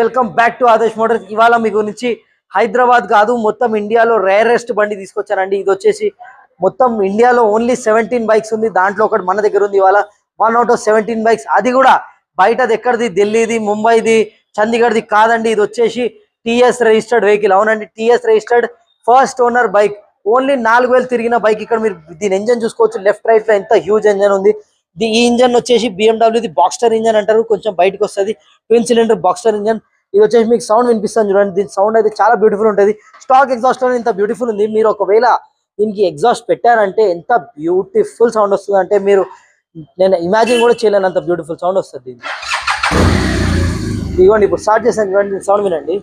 Welcome back to Adarsh Motors. ఇవాళ మీ గురించి హైదరాబాద్ కాదు మొత్తం ఇండియాలో రేరెస్ట్ బండి తీసుకొచ్చానండి. ఇది వచ్చేసి మొత్తం ఇండియాలో ఓన్లీ 17 బైక్స్ ఉంది. దాంట్లో ఒకటి మన దగ్గర ఉంది ఇవాళ. 1/17 బైక్స్. అది కూడా బయటది ఎక్కడిది, ఢిల్లీది, ముంబైది, చండీగఢ్ది కాదండి. ఇది వచ్చేసి టీఎస్ రిజిస్టర్డ్ వెహికల్. అవునండి, TS registered first owner bike. Only 4000 తిరిగిన బైక్. ఇక్కడ మీరు దీని ఇంజన్ చూసుకోవచ్చు. లెఫ్ట్ రైట్ లో ఎంత హ్యూజ్ ఇంజన్ ఉంది. ఈ ఇంజన్ వచ్చేసి BMW బాక్స్టర్ ఇంజన్ అంటారు. కొంచెం బయటకు వస్తుంది. Twin cylinder Baxter engine. ఇది వచ్చేసి మీకు సౌండ్ వినిపిస్తాను చూడండి. దీని సౌండ్ అయితే చాలా బ్యూటిఫుల్ ఉంటుంది. స్టాక్ ఎగ్జాస్ట్ ఇంత బ్యూటిఫుల్ ఉంది. మీరు ఒకవేళ దీనికి ఎగ్జాస్ట్ పెట్టారంటే ఎంత బ్యూటిఫుల్ సౌండ్ వస్తుంది అంటే మీరు నేను ఇమాజిన్ కూడా చేయలేను, అంత బ్యూటిఫుల్ సౌండ్ వస్తుంది. ఇదిగోండి ఇప్పుడు స్టార్ట్ చేశాను చూడండి. సౌండ్ వినండి.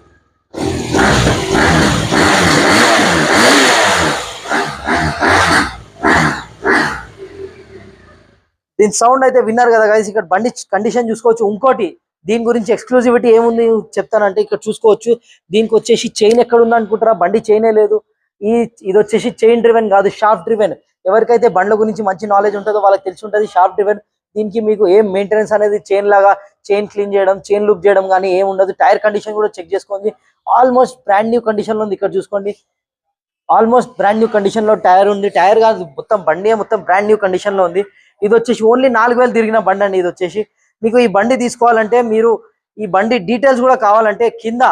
దీని సౌండ్ అయితే విన్నారు కదా గైస్. ఇక్కడ బండి కండిషన్ చూసుకోవచ్చు. ఇంకోటి దీని గురించి ఎక్స్క్లూజివిటీ ఏముంది చెప్తానంటే ఇక్కడ చూసుకోవచ్చు. దీనికి వచ్చేసి చైన్ ఎక్కడ ఉంది అనుకుంటారా? బండి చైనే లేదు. ఇది వచ్చేసి చైన్ డ్రివెన్ కాదు, షాఫ్ట్ డ్రివెన్. ఎవరికైతే బండ్ల గురించి మంచి నాలెడ్జ్ ఉంటుందో వాళ్ళకి తెలిసి ఉంటుంది. Shaft driven. దీనికి మీకు ఏం మెయింటెనెన్స్ అనేది చైన్ లాగా చైన్ క్లీన్ చేయడం, చైన్ లూప్ చేయడం కానీ ఏం ఉండదు. టైర్ కండిషన్ కూడా చెక్ చేసుకోండి. ఆల్మోస్ట్ బ్రాండ్ న్యూ కండిషన్ లో ఉంది. ఇక్కడ చూసుకోండి, ఆల్మోస్ట్ బ్రాండ్ న్యూ కండిషన్ లో టైర్ ఉంది. టైర్ కాదు, మొత్తం బండి మొత్తం బ్రాండ్ న్యూ కండిషన్ లో ఉంది. ఇది వచ్చేసి ఓన్లీ 4000 తిరిగిన బండి అండి. ఇది వచ్చేసి మీకు ఈ బండి తీసుకోవాలంటే, మీరు ఈ బండి డీటెయిల్స్ కూడా కావాలంటే కింద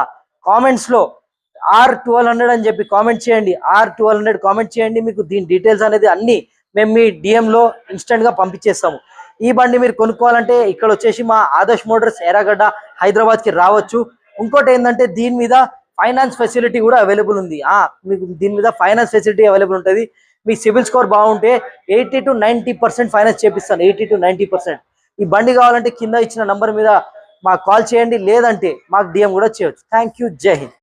కామెంట్స్ లో R1200 అని చెప్పి కామెంట్ చేయండి. R1200 కామెంట్ చేయండి. మీకు దీని డీటెయిల్స్ అనేది అన్ని మేము మీ DM లో ఇన్స్టెంట్ గా పంపించేస్తాము. ఈ బండి మీరు కొనుక్కోవాలంటే ఇక్కడ వచ్చేసి మా ఆదర్శ్ మోటార్స్ ఎర్రగడ్డ హైదరాబాద్ కి రావచ్చు. ఇంకోటి ఏంటంటే దీని మీద ఫైనాన్స్ ఫెసిలిటీ కూడా అవైలబుల్ ఉంది. మీకు దీని మీద ఫైనాన్స్ ఫెసిలిటీ అవైలబుల్ ఉంటుంది. మీ సిబిల్ స్కోర్ బాగుంటే 80 to 90% ఫైనాన్స్ చేపిస్తాను. 80 to 90%. ఈ బండి కావాలంటే కింద ఇచ్చిన నంబర్ మీద మాకు కాల్ చేయండి, లేదంటే మాకు DM కూడా చేయవచ్చు. Thank you. జై హింద్.